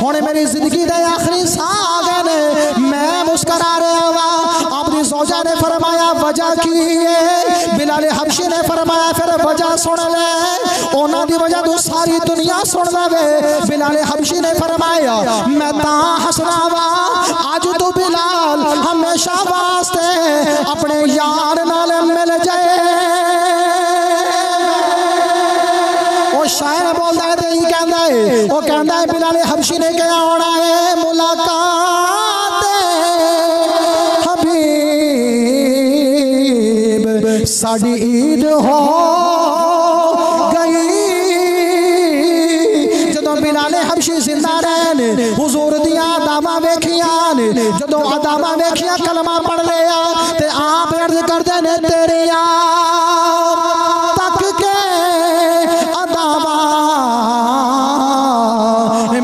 हुण मेरी जिंदगी दे आखिरी साह आ गए ने, मैं मुस्करा रहा वा। अपनी ज़ौजा ने फरमाया वजह की है? बिलाल हबशी ने फरमाया फिर वजह सुन ले, उन्हां दी वजह तू सारी दुनिया सुन लवे। बिलाल हबशी ने फरमाया मैं तां हसना वा, अज तू बिलाल हमेशा वास्ते अपने यार नाल मिल जाए। वो शायर बोलता है तो यही कहता है, वो कहता है बिलाल हबशी ने क्या होना है? मुलाकात हबीब साडी ईद हो गई। जदों बिलाल हबशी जिंदा रहे हुजूर दियां अदावां वेखियां ने, जदों अदावां वेखियां कलमा पढ़ लिया ते आप अर्ज करदे ने तेरियां तक के अदावां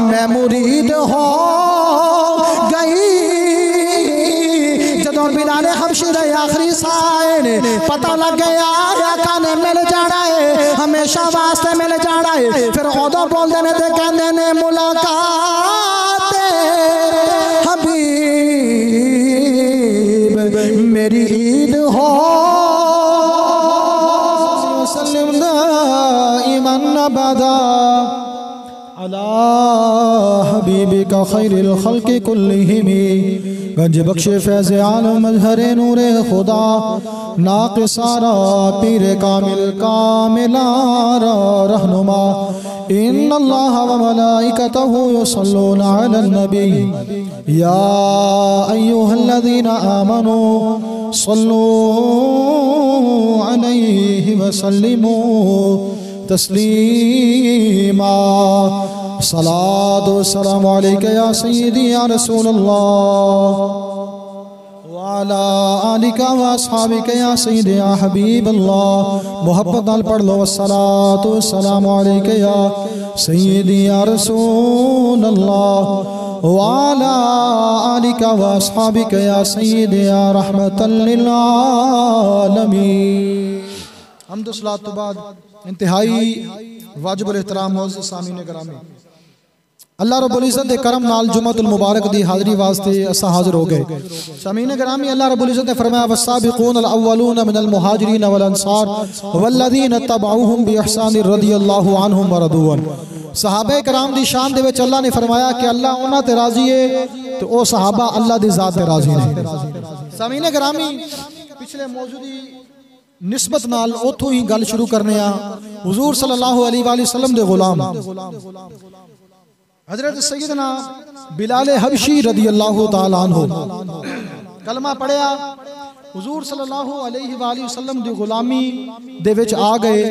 मैं मुरीद हो गई। जदों बिलाल हबशी दे आखिरी साए ने पता लग गया आका ने मिल जाना है, हमेशा वास्ते मिल जाना है, फिर उदों बोलदे ने ते कहंदे ने मुलाकात हबीब मेरी ईद हो। वसल्लम दाइमन अबदा अला हबीबिका खैरिल खल्क़ि कुल्लिहिम। गंज बख्शे फैज़ आलम मजहरे नूरे खुदा नाक़िसारा पीरे कामिल कामिलारा रहनुमा। इन्नल्लाह व मलाइकतहु युसल्लूना अलन नबी या अय्युहल्लज़ीना आमनू सल्लू अलैहि व सल्लिमू तस्लीमा। सलातो सलाम अलैका या सय्यदी या रसूलल्लाह व अला आलिका व अस्हाबिका या सय्यदी या हबीबल्लाह। मोहब्बत नाल पढ़ लो सलातो सलाम अलैका या सय्यदी या रसूलल्लाह व अला आलिका व अस्हाबिका या सय्यदी या रहमतल लिल आलमीन। हम्द सलात तो बाद इंतहाई वाजिबुल एहतराम मोअज़्ज़ज़ सामीन गिरामी, अल्लाह रब्बुल इज़्ज़त दे करम नाल जुम्मतुल मुबारक दी हाज़री वास्ते असां हाज़िर हो गए। सामीन गिरामी, अल्लाह रब्बुल इज़्ज़त ने फरमाया वस्साबिक़ूनल अव्वलून मिनल मुहाजिरीन वल अंसार वल्लज़ीना तबअूहुम बिइहसान रज़ियल्लाहु अन्हुम व रदू अन्हु। सहाबा कराम दी शान दे विच अल्लाह ने फरमाया कि अल्लाह उन्हां ते राज़ी है तो ओ सहाबा अल्लाह दी ज़ात ते राज़ी ने। सामीन गिरामी, पिछले मौजूदी निस्बत नाल उथों ही गल शुरू करने आ। हुजूर सल्लल्लाहु अलैहि वसल्लम दे गुलाम हजरत सैयदना बिलाल हबशी रदियल्लाहु ताला अन्हु कलमा पढ़िया, हुजूर सल्लल्लाहु अलैहि वसल्लम दी गुलामी दे विच आ गए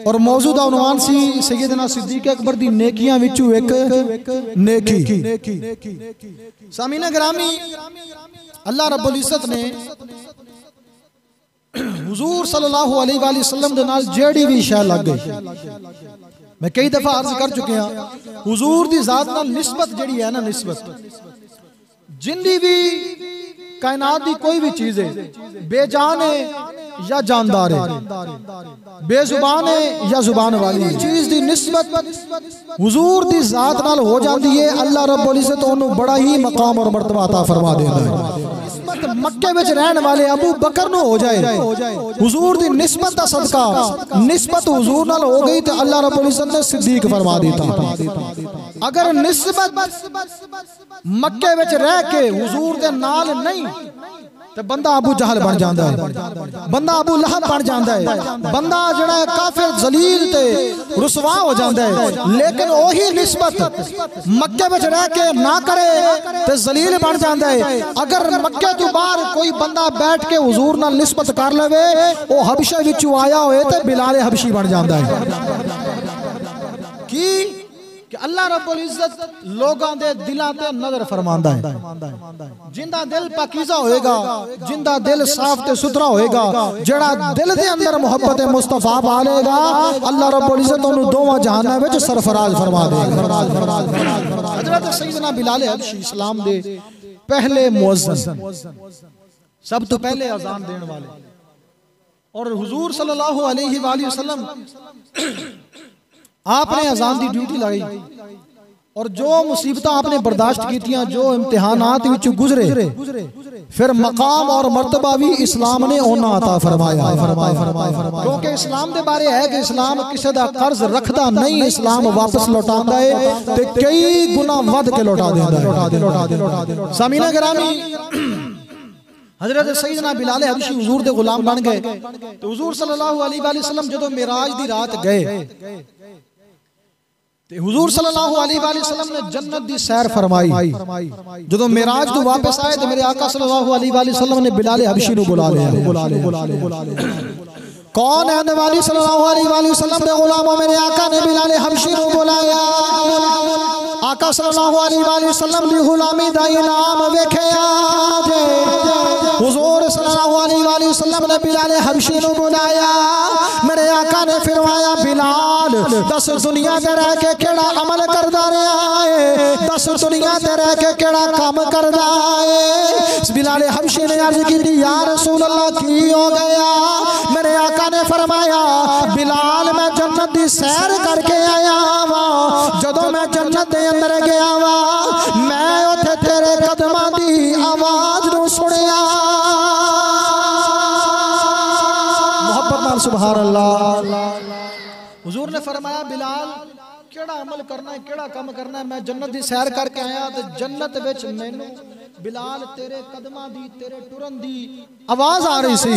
और मौजूदा उन्वान सी सैयदना सिद्दीक़ अकबर दी नेकियां विचों एक नेकी। सामीना गिरामी, अल्लाह रब्बुल इज़्ज़त ने हुजूर सल्लल्लाहु अलैहि वसल्लम दे नाल जेड़ी भी शय लग गई, मैं कई दफा अर्ज कर चुके हैं हुजूर दी जात नाल निस्बत जेड़ी है ना, निस्बत जिंदी भी कायनात दी कोई भी चीज है, बेजान है या जानदार है, बेजुबान है या जुबान वाली चीज दी निस्बत हुजूर दी जात नाल हो जाती है। अल्लाह रब्बुल इज़्ज़त उन्हें बड़ा ही मकाम और मर्तबा अता फरमा देता है। मक्के विच रहने वाले अबू बकर नु हो जाए, हुजूर दी निस्बत दा सदका निस्बत हुजूर नाल हो गई तो अल्लाह रब्बुल इज़्ज़त ने सिद्दीक फरमा देता। अगर निस्बत मक्के विच रह के हुजूर दे नाल नहीं तो बंदा अबू जहल बन जाता है, बंदा अबू लहब बन जाता है, बंदा जड़ा है काफिर जलील ते रुसवा हो जाता है। लेकिन वही निस्बत मक्के विच रह के ना करे तो जलील बन जाता है। अगर मक्के तो बाहर कोई बंदा बैठ के हुजूर नाल निस्बत कर लेवे, वो हबशे विचों आया होए तो बिलाल हबशी बन जाता है। कि अल्लाह रब्बुल इज़्ज़त लोगों दे दिलां ते नजर फरमांदा है। जिंदा दिल पाकीज़ा होएगा, जिंदा दिल साफ ते सुथरा होएगा, जड़ा दिल दे अंदर मोहब्बत मुस्तफा पालेगा, अल्लाह रब्बुल इज़्ज़त उन्हें दोवां जहानां विच सरफराज फरमा देगा। हज़रत सैयदना बिलाल हबशी इस्लाम दे पहले मुअज़्ज़िन, सब तो पहले अज़ान देने वाले, और हुजूर सल्लल्लाहु अलैहि वसल्लम आपने अजान की ड्यूटी लाई और जो मुसीबत आपने बर्दाश्त की, जो इम्तिहानात विच गुजरे, फिर मकाम और मर्तबा भी इस्लाम ने ओना अता फरमाया। क्योंकि इस्लाम के बारे है कि इस्लाम किसी का कर्ज रखता नहीं, इस्लाम वापस लौटाता है ते कई गुना वध के लौटा देता है। सामीना गिरामी, हजरत सैयदना बिलाल हबशी हुजूर दे गुलाम बन गए। तो हुजूर सल्लल्लाहु अलैहि वसल्लम जदों मिराज दी रात गए ते हुजूर सल्लल्लाहु अलैहि वसल्लम ने जन्नत दी सैर फरमाई। जदों मिराज तो वापस आए तो मेरे आका सल्लल्लाहु अलैहि वसल्लम ने बिलाल हबशी नु बुला लिया। कौन है नबी सल्लल्लाहु अलैहि वसल्लम दे गुलामों, मेरे आका ने बिलाल हबशी नु बुलाया। आका सल्लल्लाहु अलैहि वसल्लम दी गुलामी दा इनाम वेखिया जे। हुजूर सल्लल्लाहु अलैहि वसल्लम ने बिलाल हबशी नु बुलाया। मेरे आका ने फरमाया, बिलाल दस दुनिया ते रह के केड़ा अमल करदा रहा है, दस दुनिया ते रह के केड़ा काम करदा है। बिलाल हबशी ने अर्ज की, या रसूल अल्लाह की हो गया? मेरे आका ने फरमाया, बिलाल मैं जन्नत दी सैर करके आया वा। जदों मैं जन्नत दे अंदर गया वा, मैं उथे तेरे कदमां दी आवाज नूं सुनिया। मोहब्बत नाल सुभान अल्लाह। हुजूर ने फरमाया, बिलाल केड़ा अमल करना है, केड़ा काम करना है? मैं जन्नत दी सैर करके आया तो जन्नत विच मैनू बिलाल तेरे कदमां दी, तेरे टुरन दी आवाज आ रही सी।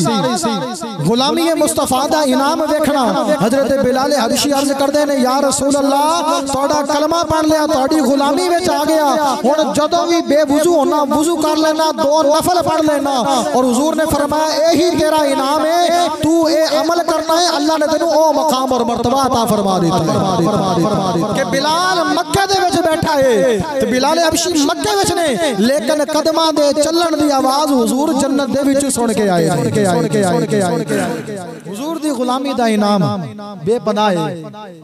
गुलामी मुस्तफा दा इनाम देखना। हजरत बिलाल हबशी अर्ज करदे ने, या रसूल अल्लाह तुहाडा कलमा पढ़ लिया, तुहाडी गुलामी विच आ गया। हुण जदों भी बेवुजू होना, वुजू कर लेना, दो नफल पढ़ लेना। और हुजूर ने फरमाया, यही तेरा इनाम है, तू ये अमल करना है, अल्लाह ने तेनू ओ मकाम और मर्तबा अता फरमा दिता कि बिलाल मक्के दे विच बैठा है। तो बिलाल हबशी मक्के विच ने, लेकिन कदमां दे चलण दी आवाज हुजूर जन्नत दे विच सुन के आए। हुजूर दी गुलामी दा इनाम बेपनाह है।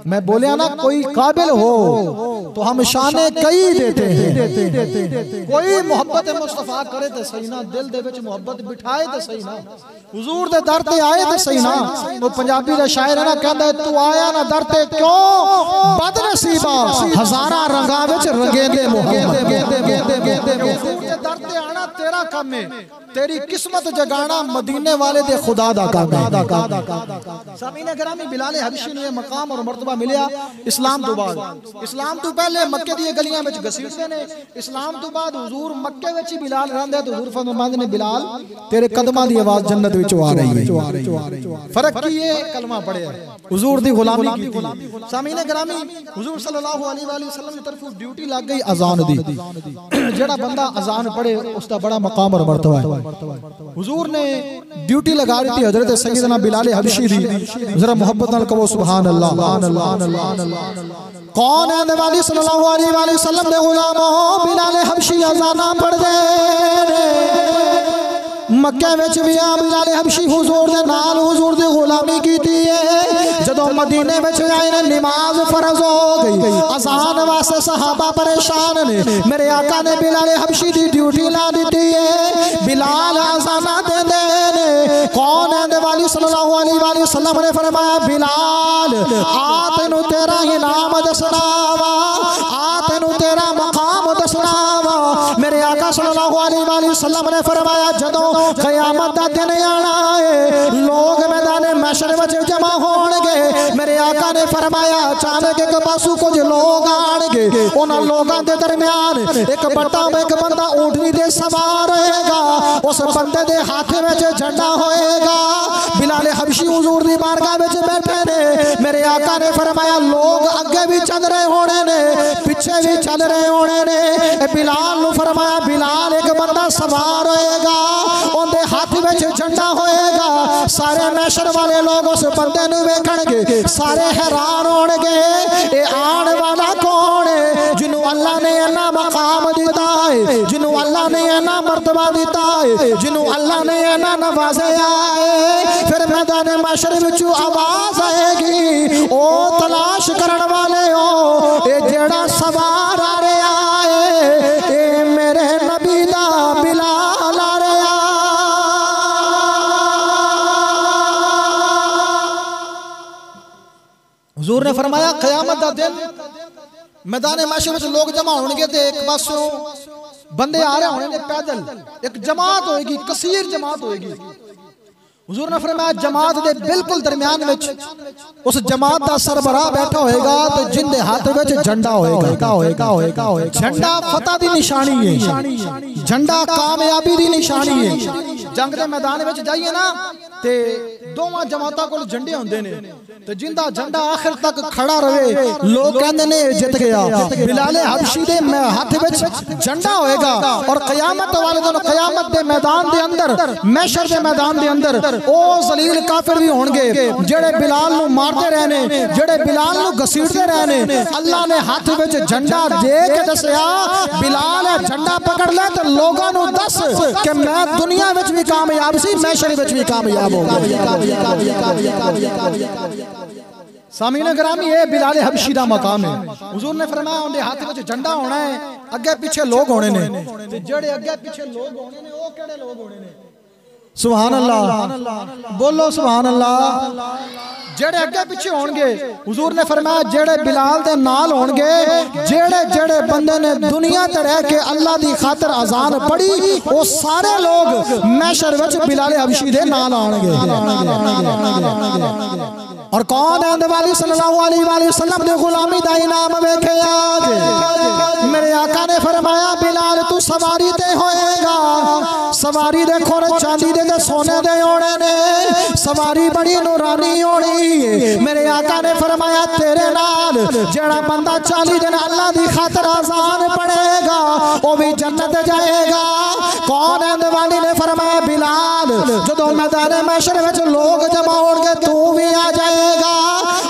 मैं बोलिया ना, कोई काबिल हो तो हम शाने कई देते हैं। कोई मोहब्बत मुस्तफा करे तो सही ना, दिल दे विच मोहब्बत बिठाए तो सही ना, हुजूर दे दर ते आए तो सही ना। वो पंजाबी दा शायर है ना, कहंदा तू आया ना दर ते क्यों बदनसीबा, हजारा रंगा विच रंगेंदे मोहब्बत। दर ते आना तेरा काम है, तेरी किस्मत जगाना मदीने वाले दे खुदा दा काम है। सामीना गिरामी, बिलाल हबशी ने मकाम और मर्तबा मिलिया इस्लाम तो बाद। इस्लाम तो पहले मक्के दी गलियां विच घसीटदे ने, इस्लाम तो बाद हुजूर मक्के विच ही बिलाल रहंदे तो हुजूर फरमांदे ने, बिलाल तेरे कदमां दी आवाज जन्नत विच आ रही है। फर्क की है, कलमा पढ़िया, हुजूर दी गुलामी की। सामीना गिरामी, हुजूर सल्लल्लाहु अलैहि वसल्लम की तरफ ड्यूटी लग गई अजान दी। जेड़ा बंदा अजान पढ़े उसका बड़ा मकाम और मर्तबा है। हुजूर ने ड्यूटी लगा दी थी हजरत सैयदना बिलाल हबशी दी। जरा मोहब्बत नाल कहो सुभान अल्लाह। कौन है नबी सल्लल्लाहु अलैहि वसल्लम दे गुलाम हो, बिलाल हबशी अजाना पढ़ दे। मक्के विच भी आ बिलाल हबशी हुजूर दे नाल हुजूर दी गुलामी कीती है। जदों मदीने विच आए ने, नमाज फर्ज हो गई, अजान वास्ते सहाबा परेशान ने। मेरे आका ने बिलाल हबशी दी ड्यूटी ला दी है, बिलाल अजाना देंदे ने। कौन है नबी सल्लल्लाहु अलैहि वसल्लम ने फरमाया, बिलाल आ तैनू तेरा इनाम दसना वा, आ तैनू तेरा मकाम दसना वा। मेरे आका सल्लल्लाहु अलैहि वसल्लम ने फरमाया, जदों क़यामत दा दिन आना है, लोग मैदान महशर विच जमा होणगे। मेरे आका ने फरमाया, अचानक एक पासू कुछ लोग आणगे, उन्हां लोगां दे दरमियान एक बंदा ऊंटनी दे सवार होएगा, उस बंदे दे हाथ विच झंडा होएगा। बिलाल हबशी हुजूर दी बारगाह विच बैठे ने। मेरे आका ने फरमाया, लोग अगे भी चल रहे होने ने, पीछे भी चल रहे होने ने। बिलाल नु फरमाया, बिलाल एक बंदा सवार होएगा, उनके हाथ में झंडा होएगा। सारे महशर वाले लोग उस बंदे नूं वेखणगे, सारे हैरान होणगे, ये आण वाला कौन है जिन्हों अल्लाह ने इन्ना मकाम दिता है, जिन्हों अल्लाह ने इन्ना मर्तबा दिता है, जिन्हों अल्लाह ने इन्ना नवाज़िया है। फिर मैदान महशर विचों आवाज आएगी, ओ तलाश करन वाले हो, ये जेड़ा सवार आ रहा है, ये मेरे नबी दा बिलाल आ रहा। हुजूर ने फरमाया, क़यामत दा दिन मैदान महशर में लोग जमा होंगे तो एक पासों बंदे आ रहे होने पैदल, एक जमात होएगी, कसीर जमात होएगी। हुजूर ने फरमाया जमात दे बिल्कुल दरमियान विच उस जमात दा सरबराह बैठा होएगा तो जिंदे हाथ विच झंडा होएगा। झंडा फतह दी निशानी है, झंडा कामयाबी दी निशानी है। जंग दे मैदान विच जाइए ना ते दोवां जमातां कोल झंडे होंदे ने ते जिंदा झंडा आखिर तक खड़ा रहे लोग कहंदे ने जित गया। बिलाल हबशी दे हाथ विच झंडा होएगा और क़यामत वाले दिन क़यामत दे मैदान दे अंदर, महशर दे मैदान दे अंदर ओ जलील काफिर भी होंगे जेड़े बिलाल नू मारते रहने, जेड़े बिलाल नू घसीटते रहने। अल्लाह ने हाथ विच झंडा दे के दसया बिलाल झंडा पकड़ ले तो लोगों नू दस कि मैं दुनिया विच भी कामयाब सी, महशर विच भी कामयाब हो गया। सामीन गिरामी ये बिलाल हबशी दा मकाम है। हुजूर ने फरमाया उनके हाथ विच झंडा होना है, अगे पीछे लोग होने ने ते जेड़े अगे पीछे लोग होने ने ओ केड़े लोग होने ने? सुभान अल्लाह, बोलो सुभान अल्लाह। जेड़े अगे पीछे होंगे हुजूर ने फरमाया जेड़े बिलाल दे नाल होंगे, जेड़े जेड़े बंदे ने दुनिया ते रह के अल्लाह दी खातिर अजान पढ़ी वो सारे लोग महशर विच बिलाल हबशी दे नाल आएंगे। और कौन है नबी सल्लल्लाहु अलैहि वसल्लम दे गुलामी दा इनाम वेखे आज। मेरे आका ने फरमाया बिलाल तू सवारी ते होएगा, सवारी देखो चांदी दे सोने दे होने ने, सवारी बड़ी नूरानी होनी। मेरे आका ने फरमाया तेरे नाल जेड़ा बंदा 40 दिन अल्लाह दी खातिर अजान पढ़ेगा वो भी जन्नत जाएगा। कौन है नबी ने फरमाया बिलाल जदों मैदान महशर विच लोग जमा होंगे तू भी आ जाएगा,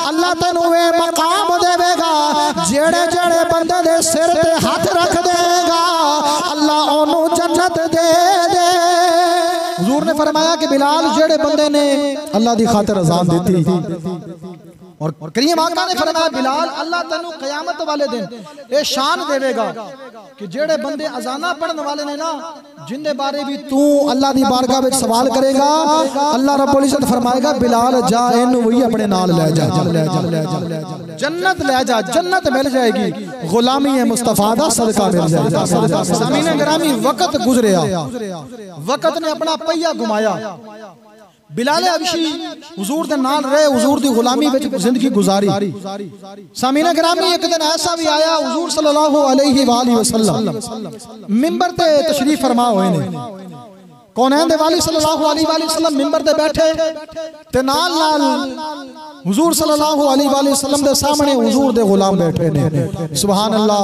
अल्लाह तेनू वे मकाम देवेगा जेड़े जेड़े बंदे दे सिर ते हाथ रख देगा अल्लाह ओनू जन्नत दे दे। हुजूर ने फरमाया कि बिलाल जेड़े बंदे ने अल्लाह दी खातिर अजान दी और करीम आका ने फरमाया बिलाल अल्लाह तेनू क़यामत वाले दिन ये शान देवेगा कि जेड़े बंदे अजाना पढ़ने वाले ने ना जिनके बारे भी तू अल्लाह दी बारगाह में सवाल करेगा अल्लाह रब्बुल इज्जत फरमाएगा बिलाल जा इन्हू वही अपने नाल ले जा, जन्नत ले जा, जन्नत मिल जाएगी, गुलामी है मुस्तफा दा सदका मिल जाएगा। सामीन गिरामी वक्त गुजरिया, वक्त ने अपना पहिया घुमाया। बिलाल हबशी हुजूर दे नाल रहे, हुजूर दी गुलामी विच जिंदगी गुजारी। सामीन गिरामी एक दिन ऐसा भी आया हुजूर सल्लल्लाहु अलैहि वसल्लम मिंबर ते तशरीफ फरमा हुए ने। कौनैन दे वाली सल्लल्लाहु अलैहि वसल्लम मिंबर ते बैठे ते नाल नाल हुजूर सल्लल्लाहु अलैहि वसल्लम दे सामने हुजूर दे गुलाम बैठे ने। सुभान अल्लाह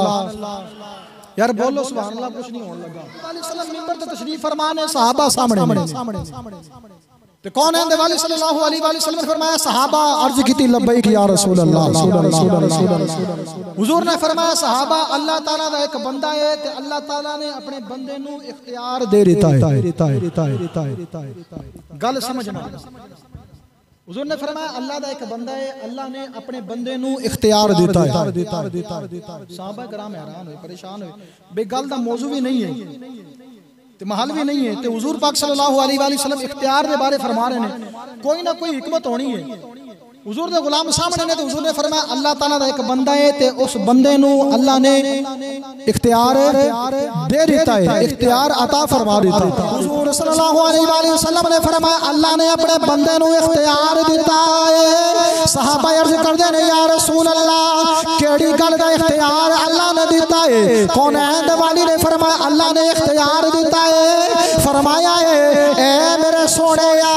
यार बोलो सुभान अल्लाह, कुछ नहीं होने लगा। वसल्लम मिंबर ते तशरीफ फरमा ने, सहाबा सामने तो कौन है नबी सल्लल्लाहु अलैहि वसल्लम ने फरमाया सहाबा अर्ज की लब्बैक या रसूल अल्लाह। हुजूर ने फरमाया सहाबा अल्लाह ताला दा एक बंदा है ते अल्लाह ताला ने अपने बंदे नू इख्तियार दे दिता है। गल समझना, हुजूर ने फरमाया अल्लाह दा एक बंदा है, अल्लाह ने अपने बंदे नू इख्तियार दिता है। सहाबा कराम हैरान हुए, परेशान हुए, बे गल दा मौजू भी नहीं है ते महल भी नहीं है ते हुजूर पाक सल्लल्लाहु अलैहि वसल्लम इख्तियार के बारे फरमा रहे हैं, कोई ना कोई हिकमत होनी है। हुजूर दे गुलाम सामने ने तो हुजूर ने फरमाया अल्लाह ताला दा एक बंदा है ते उस बंदे नू अल्लाह ने इख्तियार दे दिता है, इख्तियार अता फरमा दिता है। हुजूर सल्लल्लाहु अलैहि वसल्लम ने फरमाया अल्लाह ने अपने बंदे नू इख्तियार दिता है। सहाबा अर्ज करदे ने या रसूल अल्लाह केड़ी गल दा इख्तियार अल्लाह ने दिता है? कौनैन वाली ने फरमाया अल्लाह ने इख्तियार दिता है, फरमाया है ए मेरे सोहणेया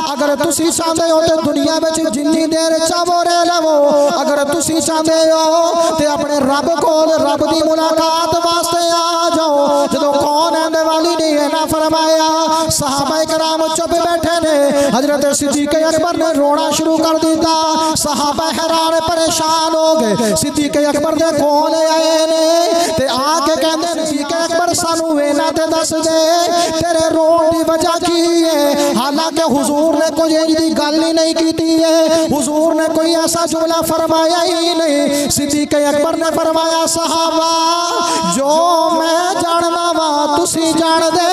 अगर तुसी चाहते हो तो दुनिया में जिन्नी देर चाहो रह लवो, अगर तुसी चाहते हो तो अपने रब को रब की मुलाकात वास्ते आ जाओ। जो कौनैन वाली ने ना फरमाया सहाबा कराम चुप बैठे ने, हजरत सिद्दीक अकबर ने रोना शुरू कर दिता। सहाबा हैरान परेशान हो गए, सिद्दीक अकबर दे कोल आए ने ते आके कहंदे सिद्दीक अकबर सानू वेना ते दस दे तेरे रोण दी वजह की है। हालांकि हुजूर ने कोई इंदी गल ही नहीं की है, हुजूर ने कोई ऐसा जुमला फरमाया ही नहीं। सिद्दीक अकबर ने फरमाया सहाबा जो मैं जानना वा तुसी जान दे।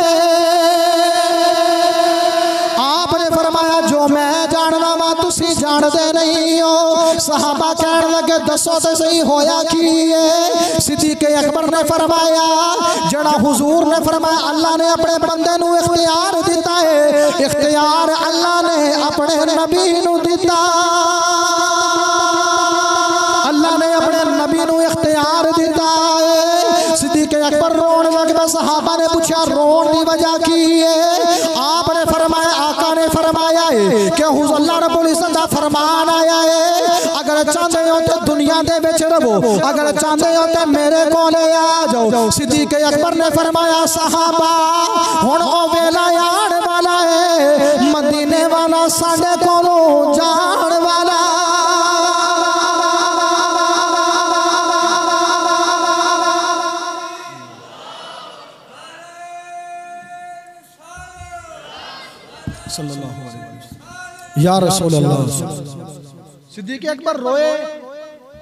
आपने फरमाया जो मैं जानना वा तुसी जानते नहीं हो। सहाबा कहने लगे के दसो तो सही होया की है। सिद्दीक़ अकबर ने फरमाया जड़ा हुजूर ने फरमाया अल्लाह ने अपने बंदे नू इख्तियार दिता है, इख्तियार अल्लाह ने अपने नबी नू दिता। अल्लाह ने अपने नबी नू इख्तियार दिता है। सिद्दीक़ अकबर रोन लग गए। सहाबा ने पूछा रोन की वजह की है? आपने फरमाया आका ने फरमाया है कि हुजूर अल्लाह रब्बुल इज्जत दा फरमान आया है अगर चाहते हो तो दुनिया दे विच रहो, अगर चाहते हो तो मेरे कोले आ जाओ। सिद्दीक़ अकबर ने फरमाया सहाबा हुण ओ वेला आने वाला है, मदीने वाला साडे कोलों जाण वाला। या रसूल अल्लाह। सिद्दीक़ अकबर रोए।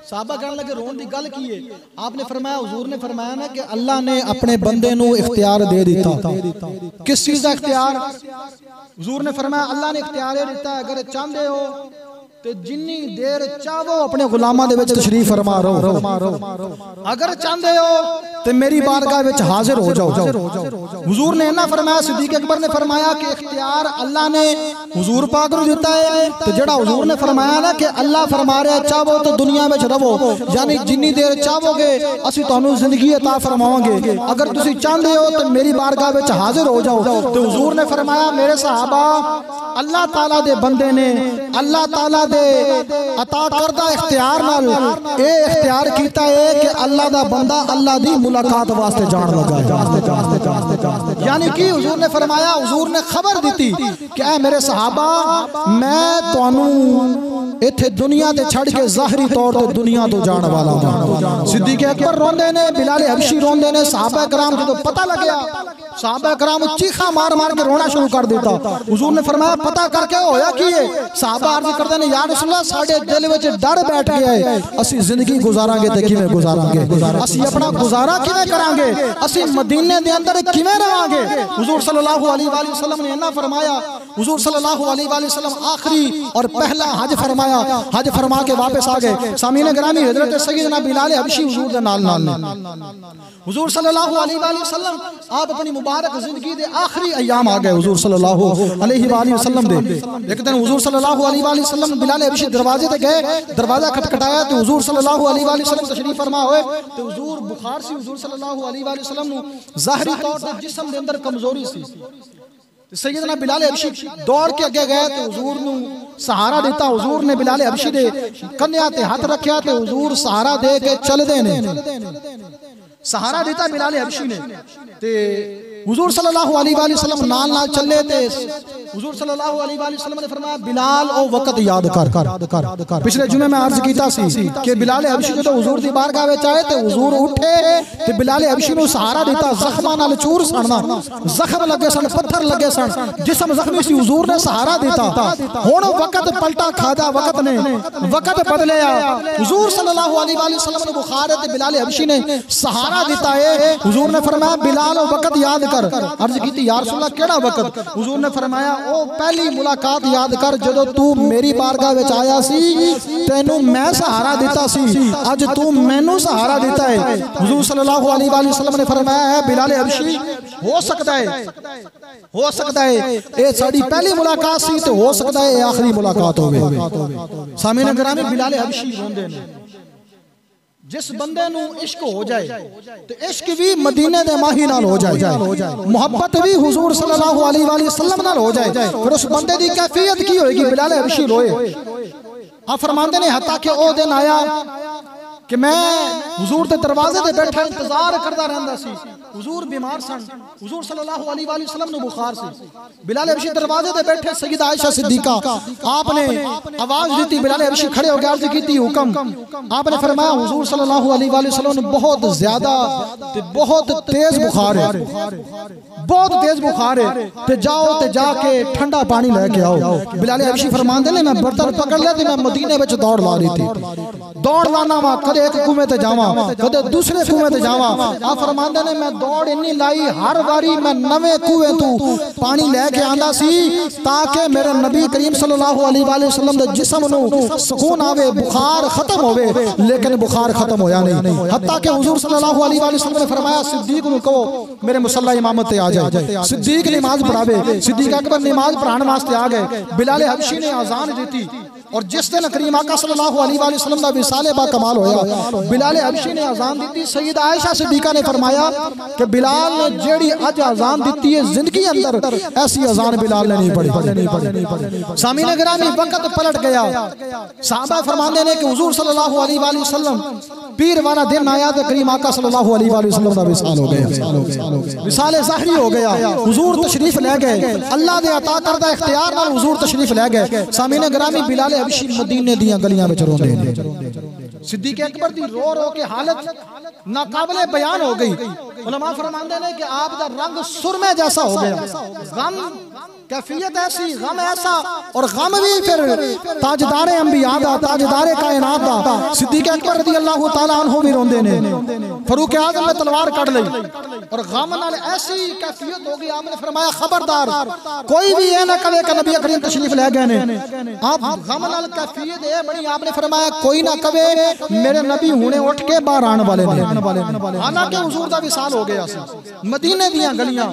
साहबा कहने लगे रोन की गल की है? आपने फरमाया हुजूर ने फरमाया ना कि अल्लाह ने अपने बंदे नू इख्तियार दे दिता। किस चीज का इख्तियार? हुजूर ने फरमाया अल्लाह ने इख्तियार दिता है अगर चाहते हो तो जिन्नी देर चाहो अपने गुलामां दे विच तशरीफ फरमा रहो, अगर चाहते हो तो मेरी बारगाह विच हाजिर हो जाओ। हुजूर ने ना फरमाया, सिद्दीक़ अकबर ने फरमाया कि इख्तियार अल्लाह ने हुजूर पाक नूं दिता है। तो जेड़ा हुजूर ने फरमाया ना कि अल्लाह फरमा रहा है चाहो तो दुनिया में रहो, यानी जिन्नी देर चाहोगे असीं तुहानूं जिंदगी अता फरमावांगे, अगर तुसीं चाहते हो तो मेरी बारगाह विच हाजिर हो जाओ। तो हुजूर ने फरमाया मेरे सहाबा अल्लाह ताला दे बंदे ने अल्लाह ताला दे अता करदा इख्तियार नाल ए इख्तियार कीता है कि अल्लाह दा बंदा अल्लाह दी मुलाकात वास्ते जान लगा है। यानी कि हुजूर ने फरमाया, हुजूर ने खबर दी कि ऐ मेरे सहाबा मैं तुहानू इत्थे दुनिया ते छड़ के ज़ाहरी तौर ते दुनिया तो जाने वाला हूं। सिद्दीक़ अकबर रोंदे ने, बिलाल हबशी रोंदे ने। सहाबा कराम को तो पता लग गया, सहाबा कराम चीखा मार मार के रोना शुरू कर देता। हुजूर ने फरमाया पता करके होया की है? सहाबा अर्ज करदे ने या रसूल अल्लाह साडे दिल विच डर बैठ गया है, असी जिंदगी गुजारांगे ते किवें गुजारांगे, असी अपना गुजारा किवें करांगे, असी मदीने दे अंदर किवें रहांगे। हुजूर सल्लल्लाहु अलैहि वसल्लम ने इन्ना फरमाया। हुजूर सल्लल्लाहु अलैहि वसल्लम आखिरी और पहला हज फरमाया, हज फरमा के वापस आ गए। सामीन गिरामी हजरत सैयदना बिलाल हबशी हुजूर दे नाल हुजूर सल्लल्लाहु अलैहि वसल्लम आप अपनी मुबारक जिंदगी दे आखिरी अयाम आ गए। हुजूर सल्लल्लाहु अलैहि वसल्लम दे एक दिन हुजूर सल्लल्लाहु अलैहि वसल्लम बिलाल हबशी दरवाजे ते गए, दरवाजा खटखटाया तो हुजूर सल्लल्लाहु अलैहि वसल्लम तशरीफ फरमा हुए। तो हुजूर बुखार सी हुजूर सल्लल्लाहु अलैहि वसल्लम नु ज़ाहिरी तौर ते जिस्म दे अंदर कमजोरी सी। सैयदना बिलाल हबशी दौड़ के अगे गए तो हुजूर नु सहारा देता। हुजूर ने बिलाल हबशी दे कन्या ते हाथ रखा तो हुजूर सहारा दे के चलदे ने, सहारा देता बिलाल हबशी ने। ते हुजूर सल्लल्लाहु अलैहि वसल्लम नाल नाल चले ते हुजूर सल्लल्लाहु अलैहि वसल्लम ने फरमाया बिलाल ओ वक्त याद कर। पिछले जुमे में अर्ज कीता सी कि बिलाल हबशी जो हुजूर दी बारगाह विच आए ते हुजूर उठे ते बिलाल हबशी नु सहारा दिता। जख्मां नाल चूर सनना, जख्म लगे सन, पत्थर लगे सन, जिस्म जख्मी सी, हुजूर ने सहारा दिता। हुण वक्त पलटा खादा, वक्त ने वक्त बदलिया। हुजूर सल्लल्लाहु अलैहि वसल्लम ने बुखार ते बिलाल हबशी ने सहारा दिता है। हुजूर ने फरमाया बिलाल ओ वक्त याद कर। अर्ज की या रसूल अल्लाह केड़ा वक्त? हुजूर ने फरमाया ओ पहली मुलाकात याद कर जदों तू मेरी बारगाह विच आया सी, तेनू मैं सहारा दिता सी, अज तू मैनू सहारा दिता है। हुजूर सल्लल्लाहु अलैहि वसल्लम ने फरमाया है बिलाल हबशी हो सकता है ये साडी पहली मुलाकात सी ते हो सकता है ये आखिरी मुलाकात होवे। सामीन गिरामी बिलाल हबशी रोंदे ने। जिस बंदे नू इश्क हो जाए तो इश्क भी मदीने दे माही नाल हो जाए, मोहब्बत भी हुजूर सल्लल्लाहु अलैहि वसल्लम नाल हो जाए, फिर उस बंदे दी कैफियत की होएगी? बिलाल हबशी रोए। आप फरमाते ने हत्ता कि ओ दिन आया कि मैं हुजूर दे दरवाजे ते बैठा इंतजार करदा रहंदा सी। हुजूर बीमार सन, हुजूर सल्लल्लाहु अलैहि वसल्लम नु बुखार सी। बिलाल हबशी दरवाजे ते बैठे, सैयदा आयशा सिद्दीका आपने आवाज दी, बिलाल हबशी खड़े हो गए, अर्ज की हुक्म। आपने फरमाया हुजूर सल्लल्लाहु अलैहि वसल्लम ने बहुत ज्यादा ते बहुत तेज बुखार है, बहुत तेज बुखार है, ते जाओ ते जाके ठंडा पानी लेके आओ। बिलाल हबशी फरमांदे ने मैं बर्तन पकड़ लिया ते मैं मदीने विच दौड़ ला रही थी, दौड़ लाना वा, कदे एक कुएं ते जावां कदे दूसरे कुएं ते जावां। आप फरमांदे ने मैं दौड़ इन्नी लाई हर वारी मैं नवे कुएं तू पानी लेके आंदा सी ताकि मेरे नबी करीम सल्लल्लाहु अलैहि वसल्लम दे जिस्म नू सुकून आवे, बुखार खत्म होवे। लेकिन बुखार खत्म होया नहीं, हत्ता कि हुजूर सल्लल्लाहु अलैहि वसल्लम ने फरमाया सिद्दीक नू कहो मेरे मुसल्ला इमामत पे आ जाए। सिद्दीक नमाज पढ़ावे, सिद्दीक अकबर नमाज पढ़ाने वास्ते आ गए। बिलाल हबशी ने अजान दी और जिस दिन करीम आका सल्लल्लाहु अलैहि वसल्लम दा विसाले बा कमाल होया, बिलाल हबशी ने अजान दी। सैयद आयशा सिद्दीका ने फरमाया कि बिलाल ने जेड़ी अज अजान दी है जिंदगी अंदर ऐसी अजान बिलाल ने नहीं पढ़ी। सामीने गिरामी वक्त पलट गया। सहाबा फरमाते ने कि हुजूर सल्लल्लाहु अलैहि वसल्लम पीर वाला दिन आया तो करीम आका सल्लल्लाहु अलैहि वसल्लम दा विसाल हो गया, विसाले ज़ाहरी हो गया। हुजूर तशरीफ ले गए, अल्लाह दे अता करदा इख्तियार नाल हुजूर तशरीफ ले गए। सामीने गिरामी बिलाल हबशी मदीने दियां गलियां विच रोंदे ने। सिद्दीक अकबर दी रो रो के हालत नाकाबिले बयान हो गई। उलमा फरमाते हैं कि आप दा रंग सुरमे जैसा हो गया। गम कैफियत ऐसी, गम ऐसा, और गम भी फिर ताजदारे अंबिया दा, ताजदारे कायनात दा। सिद्दीक अकबर रज़ियल्लाहु तआला अन्हु भी रोंदे ने। फारूक आज़म ने तलवार कट ली और गम नाल ऐसी कैफियत हो गई। आपने फरमाया खबरदार कोई भी ये ना कहे कि नबी करीम तशरीफ ले गए ने। आप गम नाल कैफियत है बड़ी। आपने फरमाया कोई ना कहे मेरे नबी हुणे उठ के बाहर आने वाले ने। हालांकि हुजूर दा विसाल हो गया सी। मदीने दियां गलियां,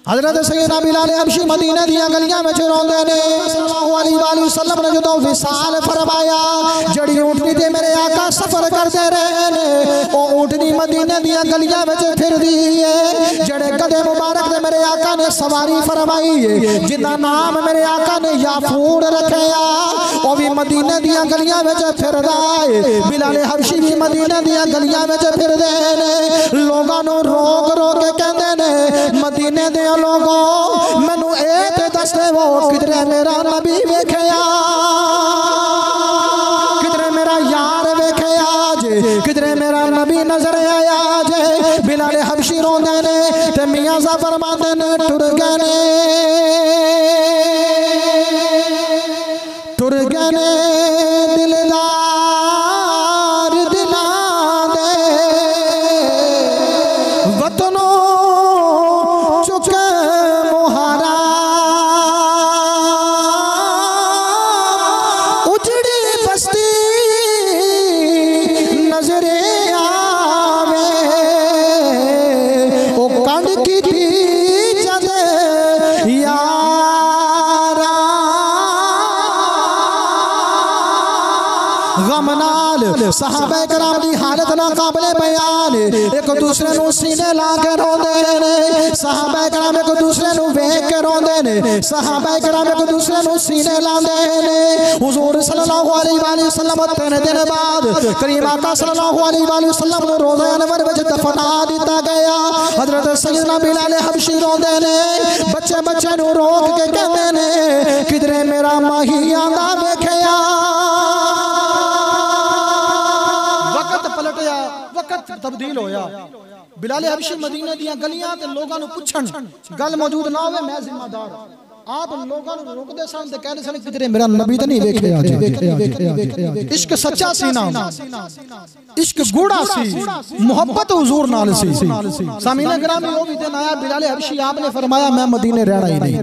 हजरत सैयदना बिलाल हबशी मदीने दियां गलियां में रोंदे ने। सल्लल्लाहु अलैहि वसल्लम ने जो विसाल फरमाया, जड़ी ऊंटनी ते मेरे आका सफर करते रहे ने, ओ ऊंटनी मदीने दियां गलियां में फिरदी है। जड़े गधे मुबारक ते मेरे आका ने सवारी फरमाई है, जिंदा नाम मेरे आका ने याफूर रखया, ओ भी मदीने दियां गलियां में फिरदा है। बिलाल हबशी भी मदीने दियां गलियां में फिरदे ने। लोगां नूं रोक रोक के कहंदे ने मदीने दे लोगों मैनू एक दस वो किधरे मेरा नबी वेखया, किधरे मेरा यार वेखया जे, किधरे मेरा नबी नजर आया जे। बिलाल हबशी रोंदे ने ते मियां साहब फरमांदे ने टुर गए ने, टुर गए ने दिलदार दिलां दे वतनों चुके मुहारा, उजड़ी बस्ती नजरे आवे, ओ कंड की थी जद यारा। गम नाल सहाबा कराम दी हालत ना काबिले बयान, एक दूसरे नू सीने ला के रोंदे ने। सहाबा कराम एक दूसरे नू वेख के रोंदे ने। सहाबा कराम एक दूसरे नू सीने लांदे ने। हुजूर सल्लल्लाहु अलैहि वसल्लम 3 दिन बाद करीम आका सल्लल्लाहु अलैहि वसल्लम नू रोज़े अनवर विच दफना दिता गया। हजरत सैयदना बिलाल हबशी रोंदे ने, बच्चे बच्चे नू रोक के कहंदे ने किधरे मेरा माही आंदा वेखया। वक्त तब्दील होया। बिलाल हबशी मदीने दियां गलियां ते लोगां नू पुछण गल मौजूद ना होवे मैं जिम्मेदार। आप लोगों को रोकते सन ते कहते सन किधरे मेरा नबी तो नहीं वेखया। इश्क सच्चा सी ना, इश्क गूढ़ा सी, मोहब्बत हुजूर नाल सी। सामीने गिरामी वो भी दिन आया बिलाल हबशी आपने फरमाया मैं मदीने रहना ही नहीं।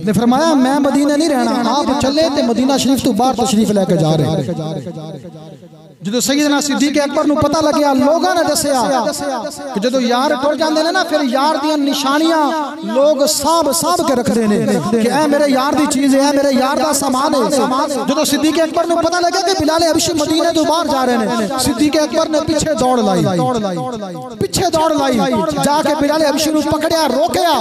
ने फरमाया मैं मदीने नहीं रहना। आप चले ते मदीना शरीफ तो बाहर तशरीफ लेके जा रहे। जो सैयदना सिद्दीक अकबर नू पता लग्या, लोगों ने दसिया कि जो यार टुर जाते हैं ना फिर यार दी निशानियां लोग साब साब के रखते ने कि ए मेरे यार दी चीज है, मेरे यार दा सामान है। जो सिद्दीक अकबर नू पता लगा कि बिलाल हबशी मदीने तो बाहर जा रहे हैं, सिद्दीक अकबर ने पीछे दौड़ लाई, पीछे दौड़ लाई, जाके बिलाल हबशी नू पकड़या, रोकया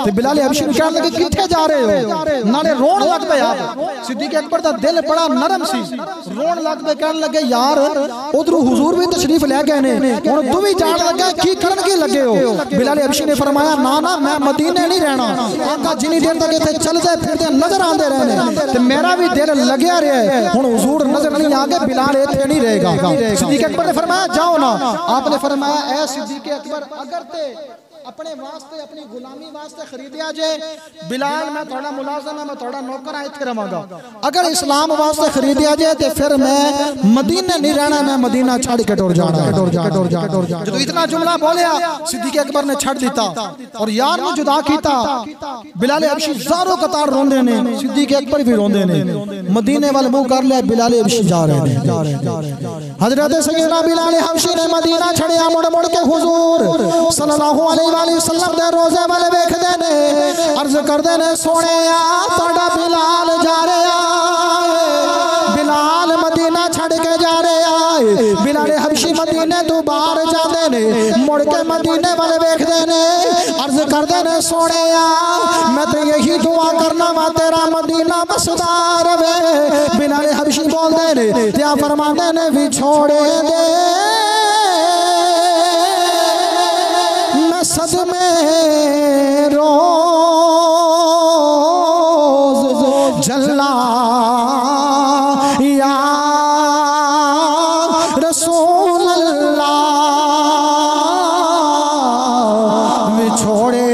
ते बिलाल हबशी नू कहने लगे किथे जा रहे हो, नाले रोन लग पे। आप सिद्दीक अकबर दा दिल बड़ा नरम सी, रोन लग पे, कहने लगे यार उधरों हुजूर भी तशरीफ ले गए ने, हुण तू भी जान लगा की करन के लगे हो। बिलाल हबशी ने फरमाया ना ना मैं मदीने नहीं रहना। आका जिनी देर तक इत्थे चलदे फिरदे नजर आंदे रहने ते मेरा भी दिल लगया रहा है। हुण हुजूर नजर नहीं आ गए, बिलाल इत्थे नहीं रहेगा। सिद्दीक अकबर ने फरमाया जाओ ना। आपने फरमाया ए सिद्दीक अकबर अपने वास्ते अपनी गुलामी वास्ते खरीदिया जे बिलाल मैं थोड़ा मुलाजम है, मैं थोड़ा नौकर हाँ, इत्थे रवांगा। अगर इस्लाम वास्ते खरीदिया जाए तो फिर मैं मदीने नहीं रहना, मैं मदीना छड़ के टुर जाना। जो इतना जुमला बोलिया सिद्दीक़ अकबर ने छड़ दिता और यार ने जुदा कीता। बिलाल हबशी ज़ारो कतार रोंदे ने, सिद्दीक़ अकबर भी रोंदे ने। मदीने वाल मुंह कर लिया, बिलाल हबशी जा रहे हैं। हजरत सैयदना बिलाल हबशी ने मदीना छड़िया, मुड़ मुड़ के हुजूर सल्लल्लाहु अलैहि वसल्लम दे रोज़े वाल वेखदे ने, अर्ज करदे ने सोहणिया तुहाडा बिलाल जा रहा है, बिलाल मदीना छड़ के जा रहा है। बिलाल हबशी मदीने तो बाहर जाते ने, मुड़ के मदीने वाले वेखदे ने, अर्ज करदे ने सोहणिया मैं तो यही दुआ करना वा तेरा मदीना बसदा रवे। बिलाल हबशी बोलदे ने त्या फरमांदे ने विछोड़े दे मैं सदमे रोज जल्ला या रसूल अल्लाह, विछोड़े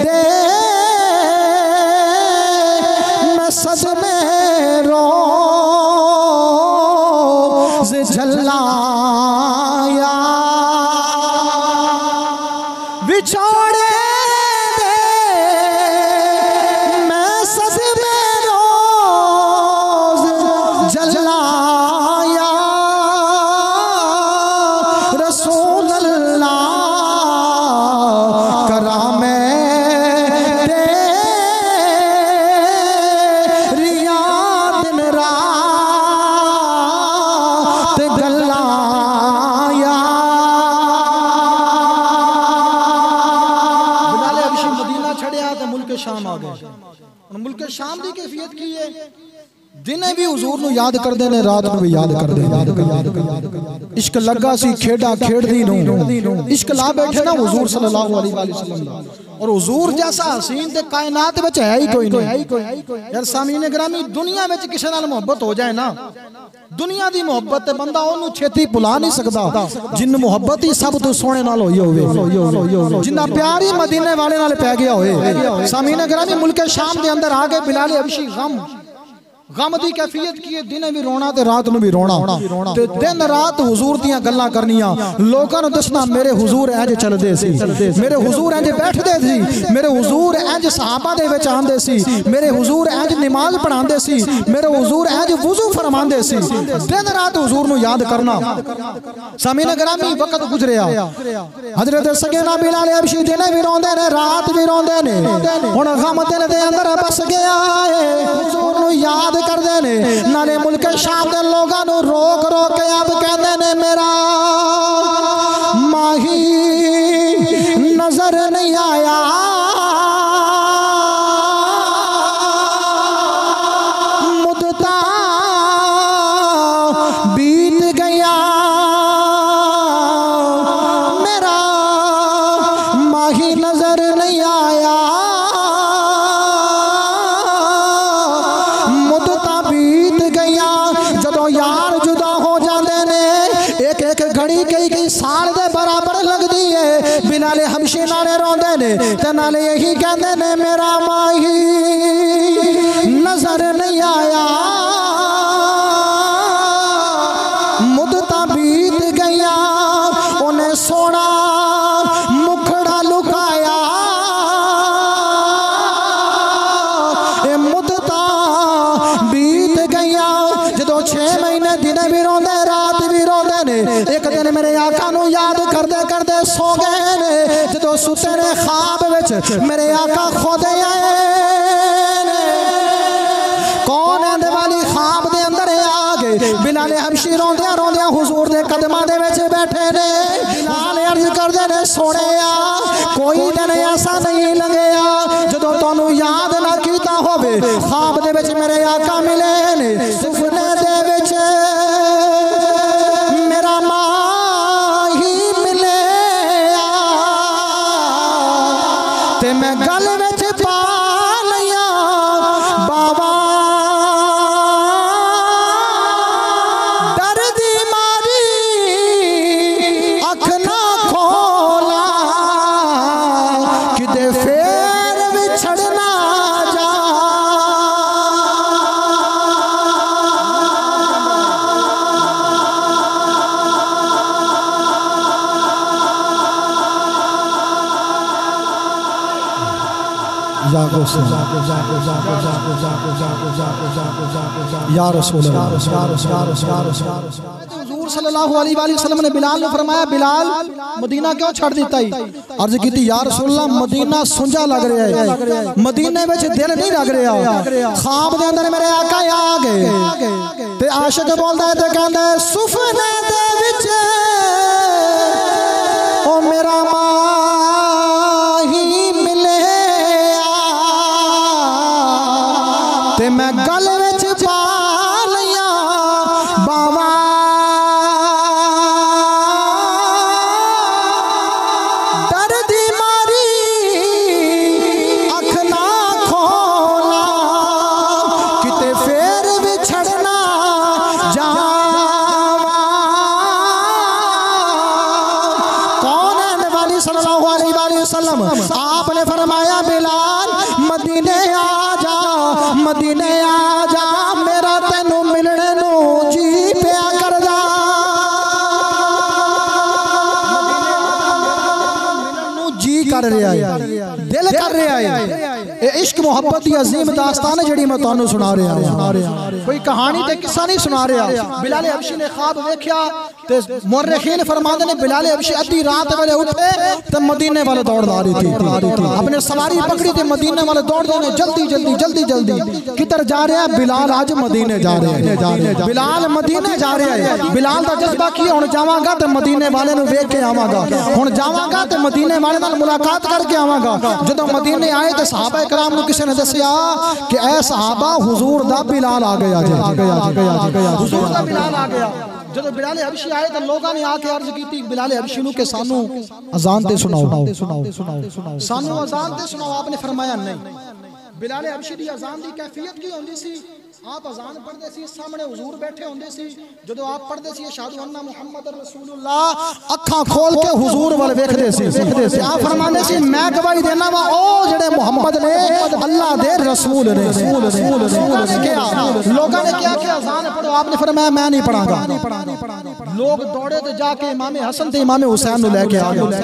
दे मैं सदमे रोज जल्ला या विछोड़े दे मैं सदमे रोज जलाया रसूल अल्लाह, करा मैं तेरिया दिन रात गलाया। शाम आ गए, मुल्क शाम की कैफियत की है, दिने भी हुजूर नूं याद करदे ने, रात नूं भी याद करदे। इश्क लगा सी खेड़ा खेड़दी नूं, इश्क ला बैठे ना हुजूर सल्लल्लाहु अलैहि वसल्लम, और हुजूर जैसा हसीन ते कायनात विच है ही कोई नहीं। यार सामीने गिरामी, दुनिया विच किसे नाल मोहब्बत हो जाए ना, दुनिया दी मोहब्बत ते बंदा ओनू छेती भुला नहीं सकदा, जिन मोहब्बत ही सब तो सोहणे नाल होई होवे, जिन्ना प्यार ही मदीने वाले नाल पै गया होए। सामीने गिरामी, मुल्क शाम दे अंदर आके बिलाल हबशी गम दी कैफियत की है, दिन भी रोना ते रात नूं भी रोना, ते दिन रात हुजूर दियां गल्लां करनियां, लोकां नूं दसना मेरे हुजूर इंज चलदे सी, मेरे हुजूर इंज बैठदे सी, मेरे हुजूर इंज सहाबा दे विच आंदे सी, मेरे हुजूर इंज नमाज पढ़ांदे सी, मेरे हुजूर इंज वुजू फरमांदे सी। दिन रात हुजूर नूं याद करना। सामीने गिरामी, वक्त गुजरिया, हजरत सैयदना बिलाल हबशी दिन भी रोंदे ने, रात भी रोंदे ने, हुण गम दिल दे अंदर बस गया है, हुजूर नूं याद करदे ने। नाले मुल्क शाम दे लोगां नूं रोक रोक के अब कहंदे ने मेरा माही नजर नहीं आया, मुद्दता बीत गया, मेरा माही नजर नहीं आया, यार जुदा हो जाते ने, एक एक घड़ी कई साल दे बराबर लगती है। बिलाल हबशी नाले रोंदे ने ते नाले यही कहंदे ने मेरा माही नजर नहीं आया, मुद्दता बीत गया, उन्हें सोना मुखड़ा लुकाया, मुद्दता बीत गया। जदों 6 महीने दिन भी रोंदे रात भी रोंदे ने, एक दिन मेरे आका नूं याद करदे करदे सो गए ने, जदों सुते ने ख्वाब विच मेरे आका खुद आए ने। कौन आंदे वाली ख्वाब दे अंदर आ गए, बिलाल हबशी रोंदियां रोंदियां हुजूर दे कदमां दे विच बैठे ने। बिलाल अर्ज करदे ने सोहणिया कोई दिन ऐसा नहीं लंघिया जदों तुहानूं याद ना कीता होवे, ख्वाब दे विच मेरे आका मिले ने, सुपने दे विच मेरा माही मिले, ते मैं गल विच पा लिया बाबा, डर दी मारी अख ना खोला, या रसूल हुजूर सल्लल्लाहु अलैहि वसल्लम ने बिलाल ने फरमाया, बिलाल मदीना क्यों छड़ दिता ही? अर्ज की या रसूलल्लाह मदीना सुंजा लग रहा है, मदीने में दिल नहीं लग रहा। ख्वाब दे अंदर मेरे आका आ गए ते आशिक बोलदा है ते कहंदा है सुफने दे विच ओ मेरा माही मिले ते मैं गल विच पा लिया बावा डर दी मारी अख ना खोला किते फेर बिछड़ना जावा। कौन है नबी सल्लल्लाहु अलैहि वसल्लम? आपने फरमाया बिलाल मदीने आ जा, मदीने आ जा, मेरा तेनू मिलने नू जी पिया करदा। जी कर रहा है, दिल कर रहा है। इश्क मोहब्बत की अजीम दास्तान है जिहड़ी मैं तुहानू सुना रहा हूं। कोई कहानी ते किस्सा नहीं सुना रहा। बिलाल हबशी ने ख्वाब देखा ते मुर्रिखीन फरमाते ने बिलाल हबशी अद्धी रात वेले उठे ते मदीने वाले दौड़ ला रही थी। अपने सवारी पकड़ी ते मदीने वाले दौड़ रहे, जल्दी जल्दी जल्दी जल्दी। किधर जा रहा है? बिलाल आज मदीने जा रहे हैं, बिलाल मदीने जा रहे हैं। बिलाल का जज्बा की हुण जावांगा ते मदीने वाले नू वेख के आवांगा, हुण जावांगा ते मदीने वाले नाल मुलाकात करके आवांगा। जदों मदीने आए ते सहाबा इकराम नू किसी ने दस्सिया कि ए सहाबा हुजूर दा बिलाल आ गया जी, हुजूर दा बिलाल आ गया। जब बिलाल हबशी आए तो लोगों ने आके अर्ज की बिलाल हबशी नू के सानू अजान ते सुनाओ, सानू अजान ते सुनाओ। आपने फरमाया नहीं। बिलाल हबशी दी अजान दी कैफियत की होंदी सी? आप अजान पढ़ते सी, सामने हुजूर बैठे होंदे सी। जदों आप पढ़ते सी अशहदु अन्ना मुहम्मद रसूलुल्लाह, अखां खोल के हुजूर वाल वेखदे सी। आप फरमांदे सी मैं गवाही देना वा ओ जेड़े मुहम्मद ने अल्लाह दे रसूल ने। लोगों ने क्या कि अजान पढ़ो, आपने फरमाया मैं नहीं पढ़ांगा। लोग दौड़े तो जाके इमाम हसन ते इमाम हुसैन नु लेके आ गए।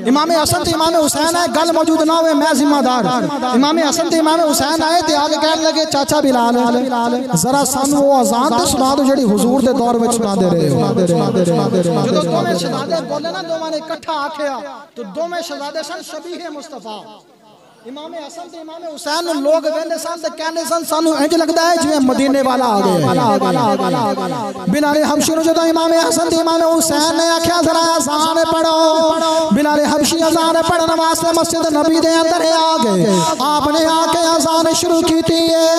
इमाम हसन ते इमाम हुसैन आए, गल मौजूद ना होवे मैं जिम्मेदार। इमाम हसन ते इमाम हुसैन आए ते आगे कहने लगे चाचा बिलाल जरा सानू वो अजान ते सुना दो जेड़ी हुजूर दे दौर विच सुना दे रहे हो। जदों दोवें शहजादे बोले ना, दोवां ने इकट्ठा आखिया तो दोवें शहजादे सन शबीह मुस्तफा। इमाम हसन ते इमाम हुसैन लोग वेंदे सन ते कहंदे सन सानू इंज लगदा है जिवें मदीने वाला आ गया। बिलाल हबशी नू जदों इमाम हसन ते इमाम हुसैन ने आख्या जरा अजान पढ़ो, बिलाल हबशी अजान पढ़न वास्ते मस्जिद नबी दे अंदर आ गए। आपने आके अजान शुरू की है।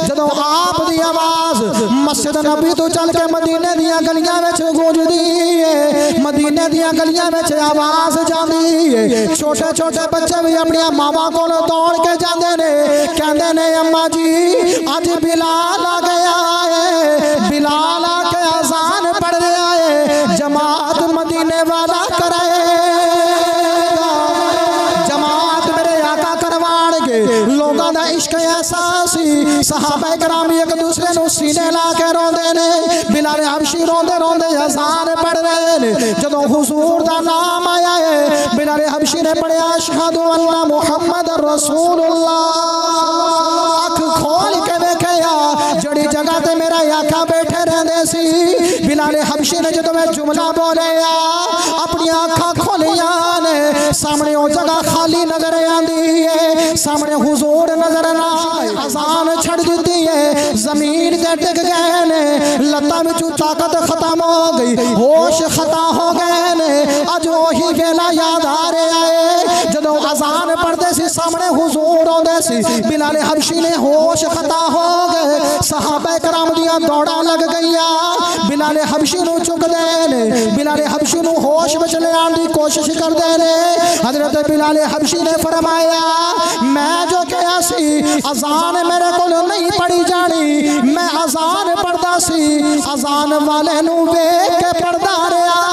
जदों आप दी आवाज मस्जिद नबी तो चल के मदीने दियां गलियां विच गूंजदी है, मदीने दियां गलियां विच आवाज जांदी है। छोटे छोटे बच्चे भी अपनी मावां कोल दौड़ के जाते ने, कहते ने अम्मा जी अज बिलाल आ गया है, बिलाल आके अजान पढ़ रहा है, जमात मदीने वाला कराए, जमात मेरे आका करवाणगे। लोगों का इश्क ऐसा सी, सहाबा कराम एक दूसरे नू सीने ला के रोंदे ने। बिलाल हबशी रोंदे रोंदे अजान पढ़ रहे ने। जदों हुजूर दा नाम आया है, बिलाल हबशी ने पढ़िया अशहदु अन्ना मुहम्मद रसूलुल्लाह। अख खोल के देखया जड़ी जगह ते मेरा आका बैठे रहंदे सी। बिलाल हबशी ने जदों मैं जुमला बोलिया अपनी अखां खोलिया ने, सामने वो जगह खाली नजर आंदी है, सामने हुजूर नजर ना आए। अजान छड़ दी है, जमीन ते टिक गए ने, लत्तां विचों ताकत खत्म हो गई, होश खता हो गए ने। अज वही वेला याद आ रहा है जदों अजान पढ़ते सी, सामने हुजूर आउंदे सी। बिलाल हबशी ने होश खता हो गए, सहाबा कराम दियां दौड़ां लग गईयां। बिलाल हबशी नू चुकदे ने, बिलाल हबशी नू होश विच लियाण दी कोशिश करदे ने। हजरत बिलाल हबशी ने फरमाया मैं जो कहा सी अजान मेरे को नहीं पढ़ी जानी, मैं अजान पढ़दा सी, अजान वाले नू वेख के पढ़दा रहा।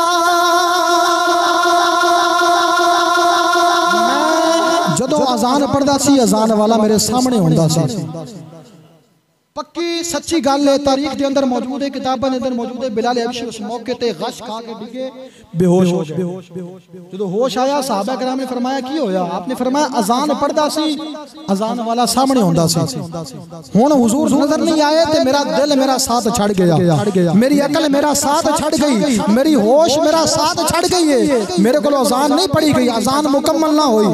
जदों अजान पढ़दा सी, अजान वाला मेरे सामने हुंदा सी। पक्की सच्ची गल है, तारीख के अंदर मौजूद है, किताबों के अंदर मौजूद है। बिलाल हबशी उस मौके ते गश खा के डिगे, बेहोश हो गए। जो होश आया सहाबा किराम ने फरमाया की होया? आपने फरमाया अजान पढ़दा सी, अजान वाला सामने हुंदा सी। हुण हुजूर नजर नहीं आए ते मेरा दिल मेरा साथ छड़ गया, मेरी अकल मेरा साथ छड़ गई, मेरी होश मेरा साथ छड़ गई है। मेरे को अजान नहीं पढ़ी गई, अजान मुकम्मल ना हुई।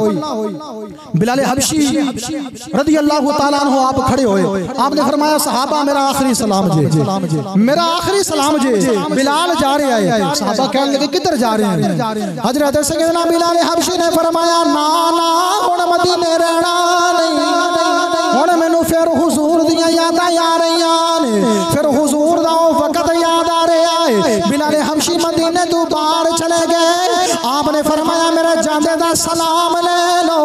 बिलाल हबशी रज़ी अल्लाह तआला अन्हु आप खड़े हुए, आपने फरमाया सहाबा मेरा आखिरी सलाम जे, मेरा आखिरी सलाम जे। बिलाल जा रहे हैं, सहाबा कहने लगे किधर जा रहे हैं? हजरत सैयदना बिलाल हबशी ने फरमाया ना ना हुण मदीने रहना नहीं, हुण मैनू फिर हुजूर दियां यादां आ रहीआं ने, फिर हुजूर दा वक्त याद आ रहा है। बिलाल हबशी मदीने तो बाहर चले गए। आपने फरमाया मेरे जांदे दा सलाम ले लो,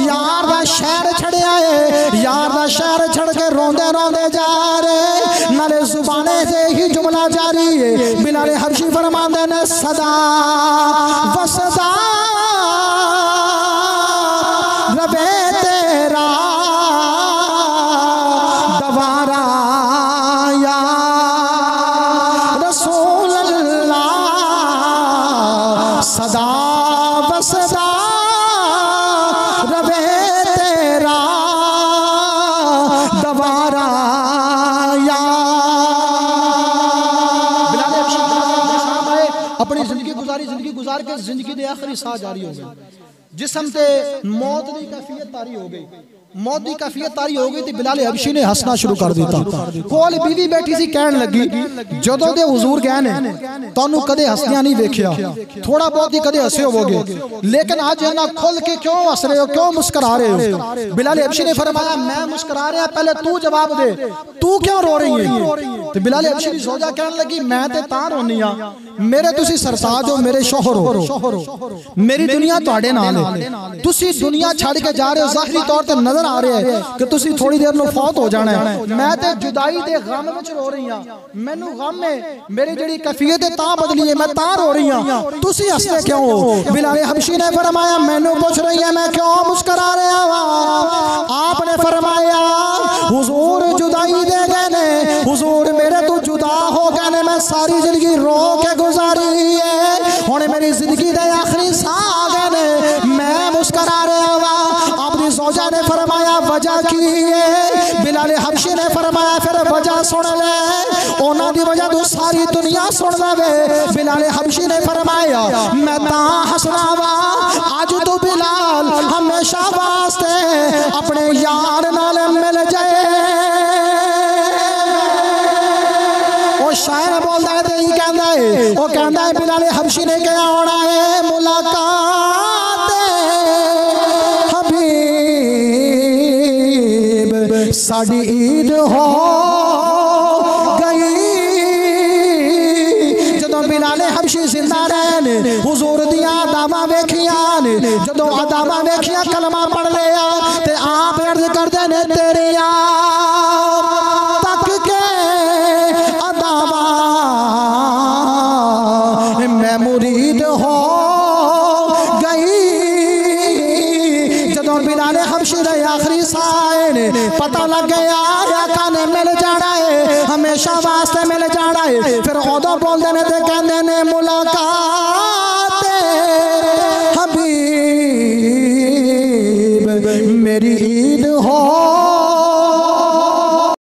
यार दा शहर छड़िया है, यार दा शहर छड़ के रोंदे रोंदे जा रहे, नाले जुबाने से ही जुमला जारी है। बिलाल हबशी फरमाते ने सदा वसदा रबे तेरा दवारा या रसूल अल्लाह, सदा वसदा रबे तेरा दवारा या। बिलाल हबशी अपनी जिंदगी गुजार के जिंदगी के आखिरी साह जारी हो गए। जिस्म से मौत की कैफियत तारी हो गई, मौत की कैफियत तारी हो गई तो बिलाल हबशी ने हंसना शुरू कर दिता। कोल बीवी बैठी सी, कहन लगी जदों दे हुजूर गए ने तुहानू कदे हसदियां नहीं वेखिया, थोड़ा बहुत ही कदे हसे होवोगे, लेकिन आज इन्ना खुल के क्यों हस रहे हो, क्यों मुस्कुरा रहे हो? बिलाल हबशी ने फरमाया मैं मुस्कुरा रहा, पहले तू जवाब दे, तू क्यों रो रही है? तो बिलाल हबशी दी जोजा कहन लगी मैं ते तां रोनी आ, मेरे तुसी सरताज हो, मेरे शोहर हो, मेरी दुनिया तुहाडे नाल है, तुसी दुनिया छड़ के जा रहे हो, ज़ाहिरी तौर ते नजर आ रहा है कि तुसी थोड़ी देर नु फौत हो जाना है। मैं ते जुदाई दे गम विच रो रही हां, मैनू गम है, मेरी जेड़ी कैफियत है तां बदली है, मैं तां रो रही हां, तुसी हसदे क्यों हो? बिलाल हबशी ने फरमाया मैनू पूछ रही है मैं क्यों मुस्कुरा रहा हां? आपने फरमाया हुजूर जुदाई दे गए ने, हुजूर मेरे तो जुदा हो गए ने, मैं सारी जिंदगी रो के गुजारी है, हुण मेरी जिंदगी दे आखिरी साह आ गए ने, मैं मुस्कुरा रहा हां। अपनी जोजा ने फरमाया वजह की है? बिलाल हबशी ने फरमाया फिर वजह सुन ले, उन्हां दी वजह तो सारी दुनिया सुन लवे। बिलाल हबशी ने फरमाया मैं तां हसना वा अज तो बिलाल हमेशा वास्ते अपने यार नाल मिल जाए। वो शायर बोलता है तो यही कहता है, वो कहता है बिलाल हबशी ने क्या होना है? मुलाकात हबीब साडी ईद हो गई। जदों बिलाल हबशी जिंदा रहे हुजूर दियां अदावां वेखियां ने, जदों अदावां वेखियां कलमा पढ़ लिया ते आप अर्ज करदे ने तेरियां तक के अदावां मैं मुरीद हो गई। जदों बिलाल हबशी दे आखिरी साए ने पता लग गया आका ने मिल जाना है, हमेशा वास्ते मिल जाना है, फिर उदों बोलते ने ते कहंदे ने मुलाकात